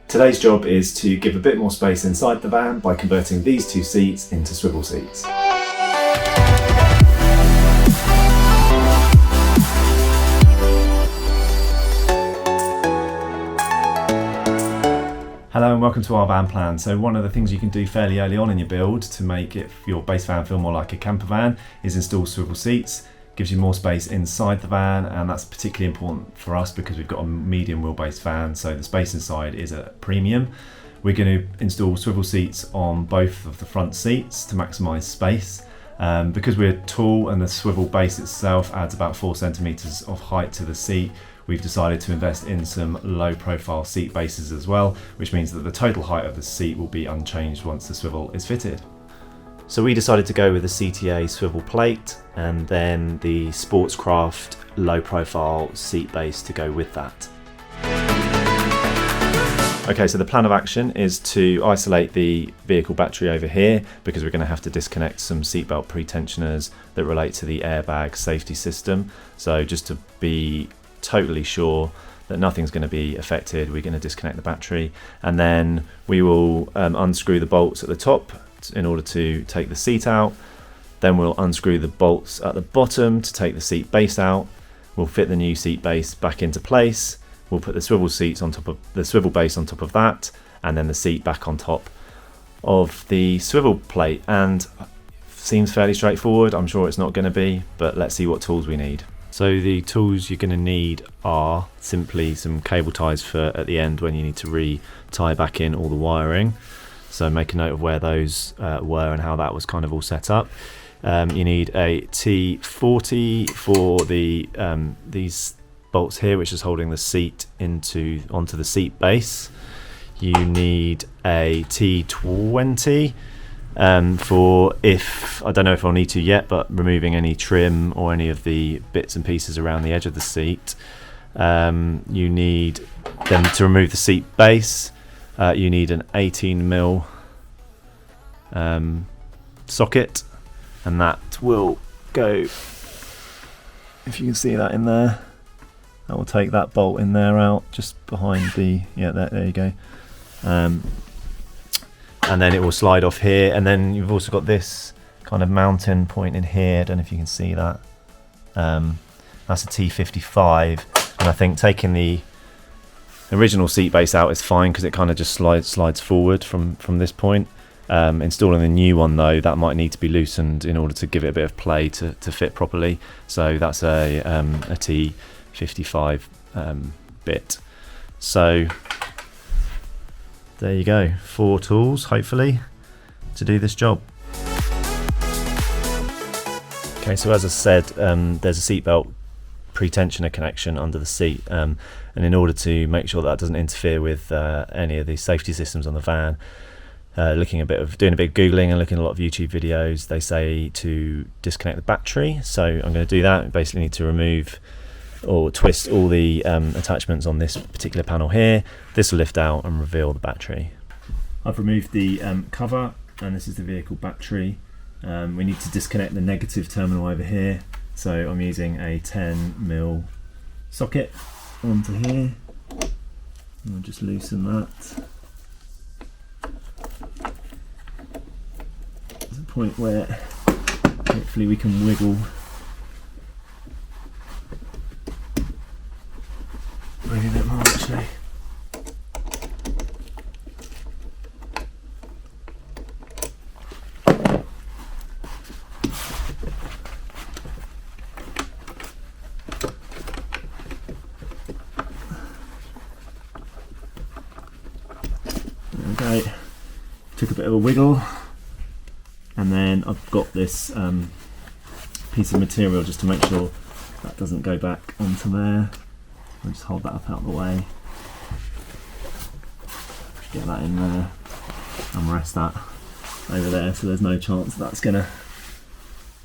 Today's job is to give a bit more space inside the van by converting these two seats into swivel seats. Hello and welcome to our van plan. So one of the things you can do fairly early on in your build to make your base van feel more like a camper van is install swivel seats. Gives you more space inside the van, and that's particularly important for us because we've got a medium wheelbase van, so the space inside is a premium. We're going to install swivel seats on both of the front seats to maximise space. Because we're tall and the swivel base itself adds about 4 centimetres of height to the seat, we've decided to invest in some low profile seat bases as well, which means that the total height of the seat will be unchanged once the swivel is fitted. So we decided to go with the CTA swivel plate and then the Sportscraft low profile seat base to go with that. Okay, so the plan of action is to isolate the vehicle battery over here because we're going to have to disconnect some seatbelt pre-tensioners that relate to the airbag safety system. So just to be totally sure that nothing's going to be affected, we're going to disconnect the battery, and then we will unscrew the bolts at the top in order to take the seat out. Then we'll unscrew the bolts at the bottom to take the seat base out. We'll fit the new seat base back into place. We'll put the swivel seats on top of the swivel base on top of that, and then the seat back on top of the swivel plate. And seems fairly straightforward. I'm sure it's not going to be, but let's see what tools we need. So the tools you're going to need are simply some cable ties for at the end when you need to re-tie back in all the wiring. So make a note of where those were and how that was kind of all set up. You need a T40 for the these bolts here, which is holding the seat onto the seat base. You need a T20 for, if I don't know if I'll need to yet, but removing any trim or any of the bits and pieces around the edge of the seat. You need then to remove the seat base. You need an 18mm socket, and that will go, if you can see that in there, that will take that bolt in there out just behind the, there you go, and then it will slide off here. And then you've also got this kind of mounting point in here, I don't know if you can see that, that's a T55, and I think taking the original seat base out is fine because it kind of just slides forward from this point. Installing the new one though, that might need to be loosened in order to give it a bit of play to fit properly. So that's a T55 bit. So there you go, 4 tools hopefully to do this job. Okay, so as I said, there's a seatbelt pre-tensioner connection under the seat, and in order to make sure that doesn't interfere with any of the safety systems on the van, doing a bit of Googling and looking at a lot of YouTube videos, they say to disconnect the battery. So I'm going to do that. We basically need to remove or twist all the attachments on this particular panel here. This will lift out and reveal the battery. I've removed the cover, and this is the vehicle battery. We need to disconnect the negative terminal over here. So I'm using a 10mm socket onto here. I'll just loosen that. There's a point where hopefully we can wiggle maybe a bit more actually. Okay, took a bit of a wiggle, and then I've got this piece of material just to make sure that doesn't go back onto there. I'll just hold that up out of the way, get that in there and rest that over there, so there's no chance that's gonna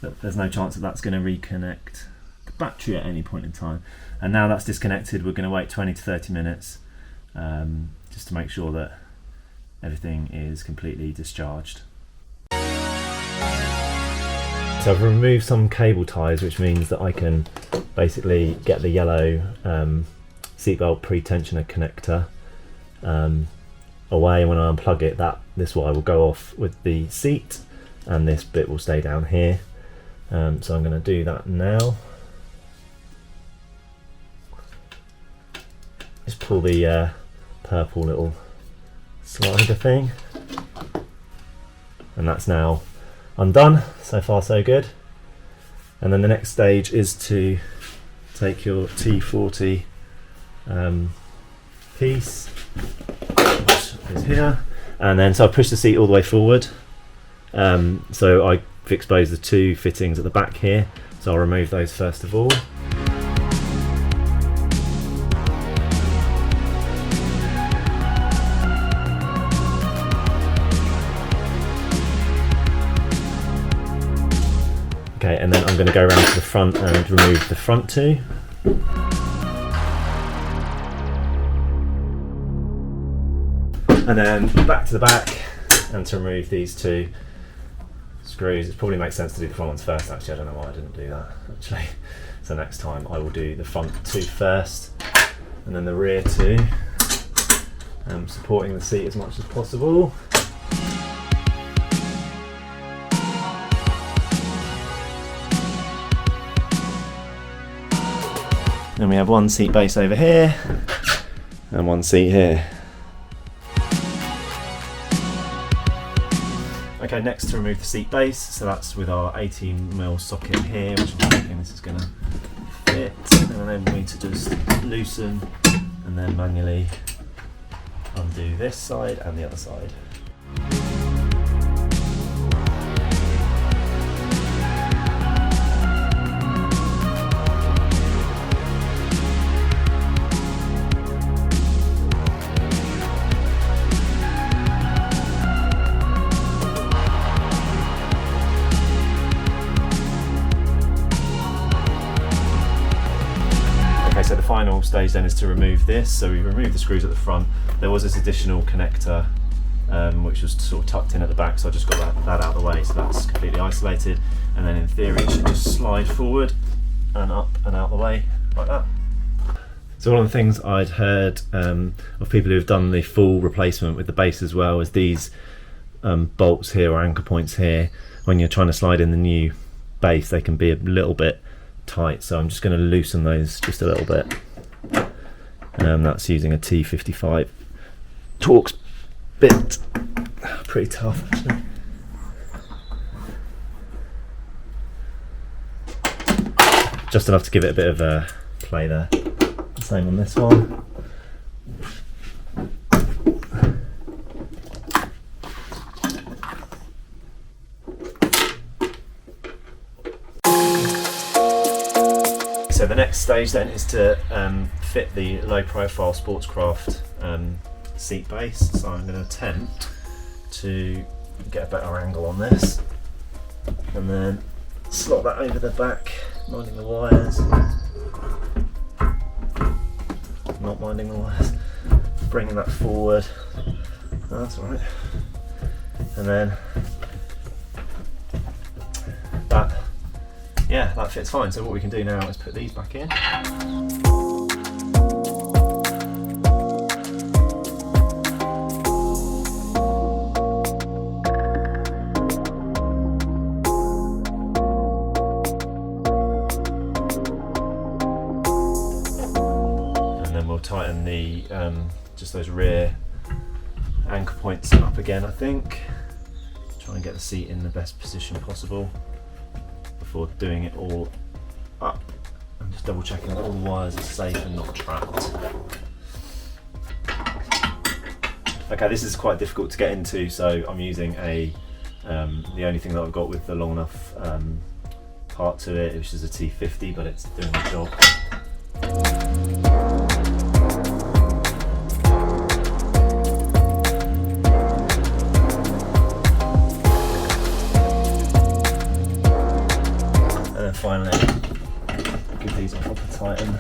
reconnect the battery at any point in time. And now that's disconnected, we're going to wait 20 to 30 minutes just to make sure that everything is completely discharged. So I've removed some cable ties, which means that I can basically get the yellow seatbelt pre-tensioner connector away, and when I unplug it, this wire will go off with the seat, and this bit will stay down here. So I'm going to do that now. Just pull the purple little slider thing, and that's now undone. So far so good. And then the next stage is to take your T40 piece, which is here, and then so I push the seat all the way forward. So I've exposed the two fittings at the back here, so I'll remove those first of all. Okay, and then I'm going to go around to the front and remove the front two. And then back to the back, and to remove these two screws. It probably makes sense to do the front ones first, actually. I don't know why I didn't do that, actually. So next time I will do the front two first, and then the rear two, supporting the seat as much as possible. Then we have one seat base over here and one seat here. Okay, next to remove the seat base, so that's with our 18mm socket here, which I'm thinking this is going to fit, and then we need to just loosen and then manually undo this side and the other side. So the final stage then is to remove this. So we removed the screws at the front. There was this additional connector which was sort of tucked in at the back, so I just got that out of the way, so that's completely isolated. And then in theory it should just slide forward and up and out the way like that. So one of the things I'd heard of people who've done the full replacement with the base as well is these bolts here, or anchor points here, when you're trying to slide in the new base, they can be a little bit tight, so I'm just going to loosen those just a little bit. That's using a T55 Torx bit. Pretty tough, actually. Just enough to give it a bit of a play there. Same on this one. So the next stage then is to fit the low profile Sportscraft seat base. So I'm going to attempt to get a better angle on this and then slot that over the back, minding the wires, not minding the wires, bringing that forward. Oh, that's alright. And then that fits fine. So what we can do now is put these back in. And then we'll tighten the just those rear anchor points up again, I think. Try and get the seat in the best position possible before doing it all up. I'm just double checking that all the wires are safe and not trapped. Okay, this is quite difficult to get into, so I'm using the only thing that I've got with the long enough part to it, which is a T50, but it's doing the job. Finally, give these a proper tighten.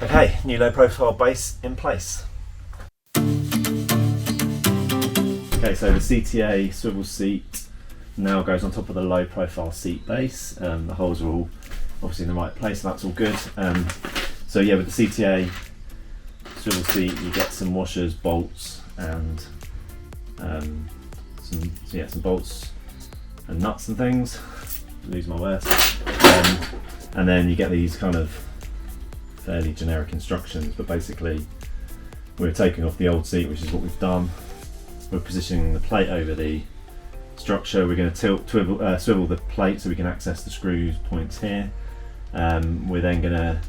Okay, new low profile base in place. Okay, so the CTA Swivel Seat now goes on top of the low profile seat base. The holes are all obviously in the right place, so that's all good. So yeah, with the CTA Swivel Seat you get some washers, bolts and some bolts and nuts and things. Lose my words. And then you get these kind of fairly generic instructions, but basically we're taking off the old seat, which is what we've done. We're positioning the plate over the structure. We're going to swivel the plate so we can access the screw points here. We're then going to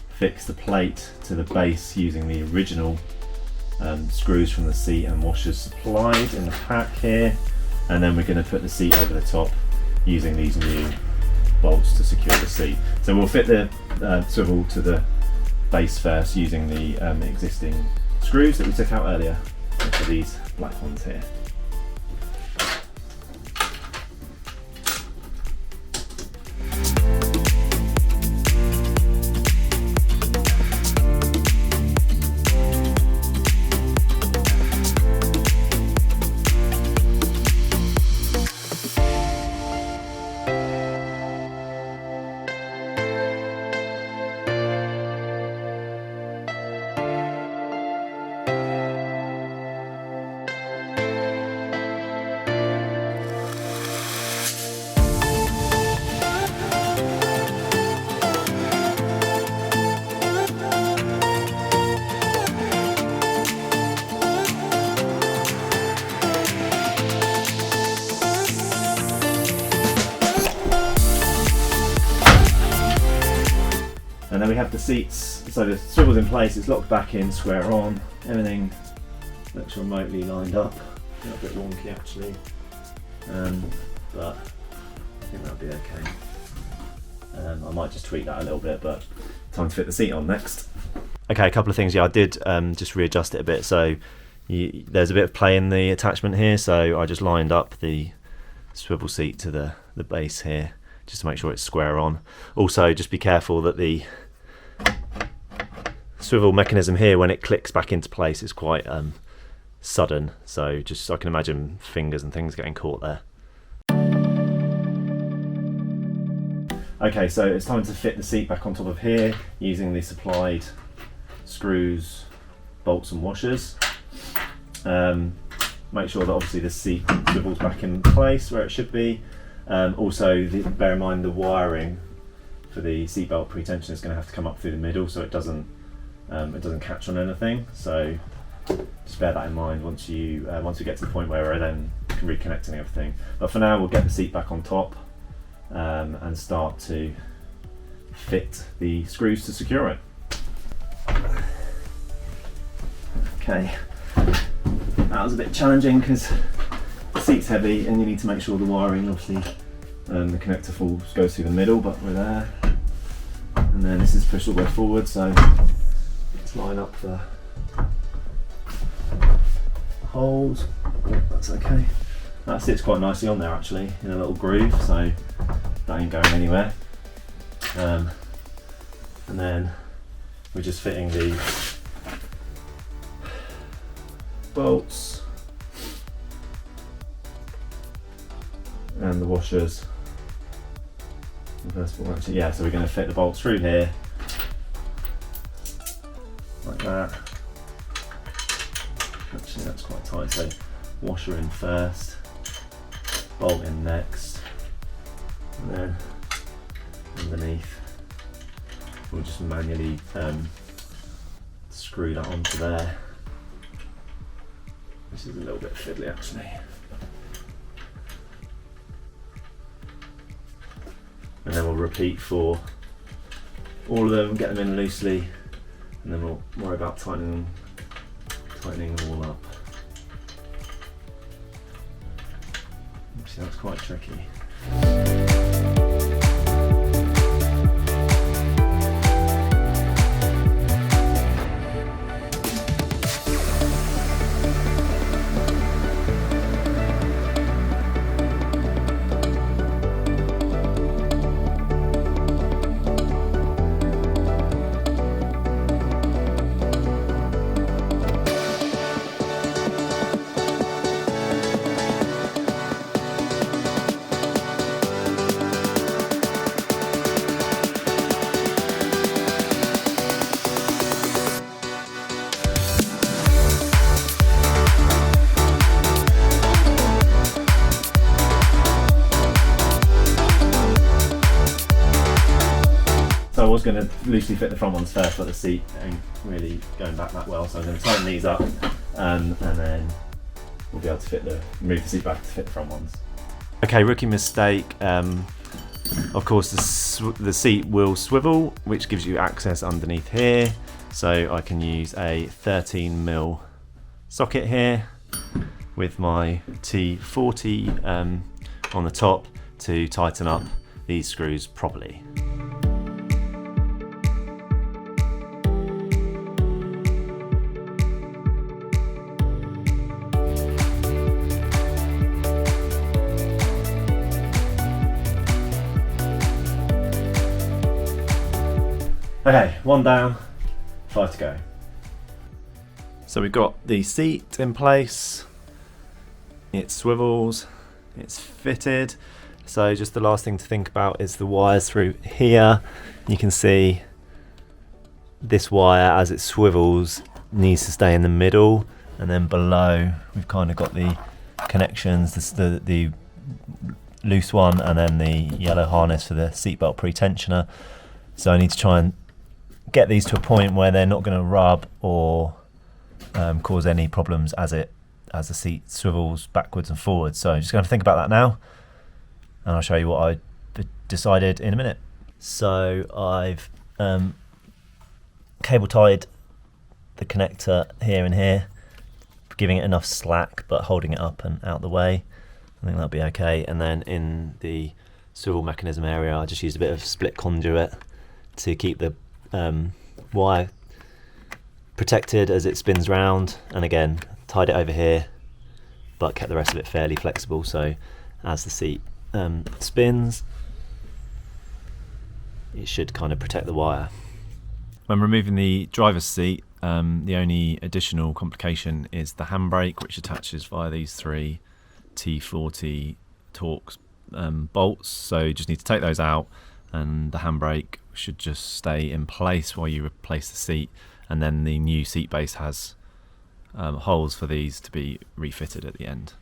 fix the plate to the base using the original screws from the seat and washers supplied in the pack here, and then we're going to put the seat over the top using these new bolts to secure the seat. So we'll fit the swivel to the base first using the existing screws that we took out earlier, which are these black ones here. And then we have the seats, so the swivel's in place, it's locked back in, square on, everything looks remotely lined up. A little bit wonky actually, but I think that'll be okay. I might just tweak that a little bit, but time to fit the seat on next. Okay, a couple of things. Yeah, I did just readjust it a bit, so there's a bit of play in the attachment here, so I just lined up the swivel seat to the base here, just to make sure it's square on. Also, just be careful that the swivel mechanism here, when it clicks back into place, is quite sudden, so I can imagine fingers and things getting caught there. Okay, so it's time to fit the seat back on top of here using the supplied screws, bolts and washers. Make sure that obviously the seat swivels back in place where it should be. Also, bear in mind the wiring for the seatbelt pretension is going to have to come up through the middle, so it doesn't catch on anything. So just bear that in mind once we get to the point where we're then reconnecting everything. But for now, we'll get the seat back on top and start to fit the screws to secure it. Okay, that was a bit challenging because the seat's heavy and you need to make sure the wiring, obviously, the connector goes through the middle, but we're there. And then this is pushed all the way forward, so let's line up the holes. That's okay. That sits quite nicely on there actually, in a little groove, so that ain't going anywhere. And then we're just fitting the bolts and the washers. First of all, actually, yeah, so we're going to fit the bolts through here, like that. Actually, that's quite tight, so washer in first, bolt in next, and then underneath we'll just manually screw that onto there. This is a little bit fiddly actually. And then we'll repeat for all of them, get them in loosely, and then we'll worry about tightening them all up. See, that's quite tricky. was going to loosely fit the front ones first, but the seat ain't really going back that well, so I'm going to tighten these up, and then we'll be able to move the seat back to fit the front ones. Okay, rookie mistake. Of course, the seat will swivel, which gives you access underneath here. So I can use a 13mm socket here with my T40 on the top to tighten up these screws properly. Okay, 1 down, 5 to go. So we've got the seat in place, it swivels, it's fitted. So just the last thing to think about is the wires through here. You can see this wire, as it swivels, needs to stay in the middle, and then below we've kind of got the connections, the loose one and then the yellow harness for the seatbelt pre-tensioner. So I need to try and get these to a point where they're not going to rub or cause any problems as the seat swivels backwards and forwards. So I'm just going to think about that now, and I'll show you what I decided in a minute. So I've cable tied the connector here and here, giving it enough slack but holding it up and out the way. I think that'll be okay. And then in the swivel mechanism area, I just used a bit of split conduit to keep the wire protected as it spins round, and again tied it over here but kept the rest of it fairly flexible, so as the seat spins it should kind of protect the wire. When removing the driver's seat, the only additional complication is the handbrake, which attaches via these 3 T40 Torx bolts, so you just need to take those out, and the handbrake should just stay in place while you replace the seat, and then the new seat base has holes for these to be refitted at the end.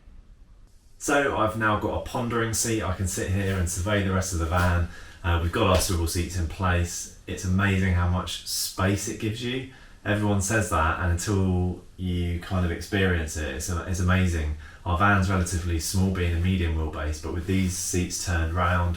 So I've now got a pondering seat. I can sit here and survey the rest of the van. We've got our swivel seats in place. It's amazing how much space it gives you. Everyone says that, and until you kind of experience it, it's amazing. Our van's relatively small, being a medium wheelbase, but with these seats turned round,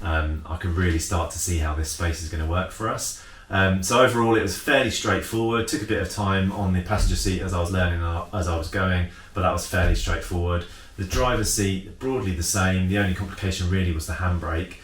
I can really start to see how this space is going to work for us. So overall it was fairly straightforward. Took a bit of time on the passenger seat as I was learning as I was going, but that was fairly straightforward. The driver's seat, broadly the same. The only complication really was the handbrake,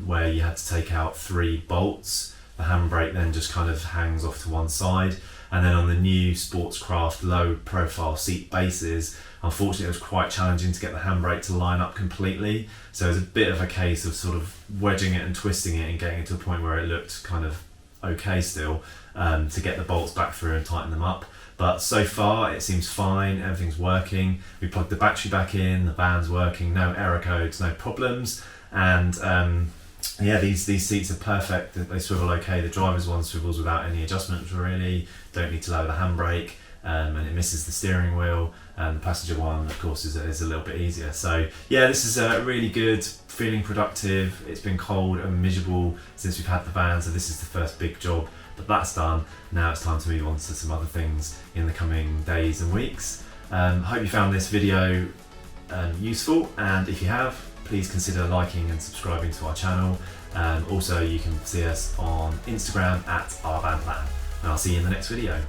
where you had to take out 3 bolts. The handbrake then just kind of hangs off to one side. And then on the new Sportscraft low profile seat bases, unfortunately it was quite challenging to get the handbrake to line up completely. So it was a bit of a case of sort of wedging it and twisting it and getting it to a point where it looked kind of okay still, to get the bolts back through and tighten them up. But so far it seems fine, everything's working. We plugged the battery back in, the van's working, no error codes, no problems. And yeah, these seats are perfect. They swivel okay. The driver's one swivels without any adjustments really. Don't need to lower the handbrake, and it misses the steering wheel. And the passenger one, of course, is a little bit easier. So yeah, this is really good, feeling productive. It's been cold and miserable since we've had the van, so this is the first big job, but that's done. Now it's time to move on to some other things in the coming days and weeks. Hope you found this video useful, and if you have, please consider liking and subscribing to our channel. Also, you can see us on Instagram @OurVanPlan, and I'll see you in the next video.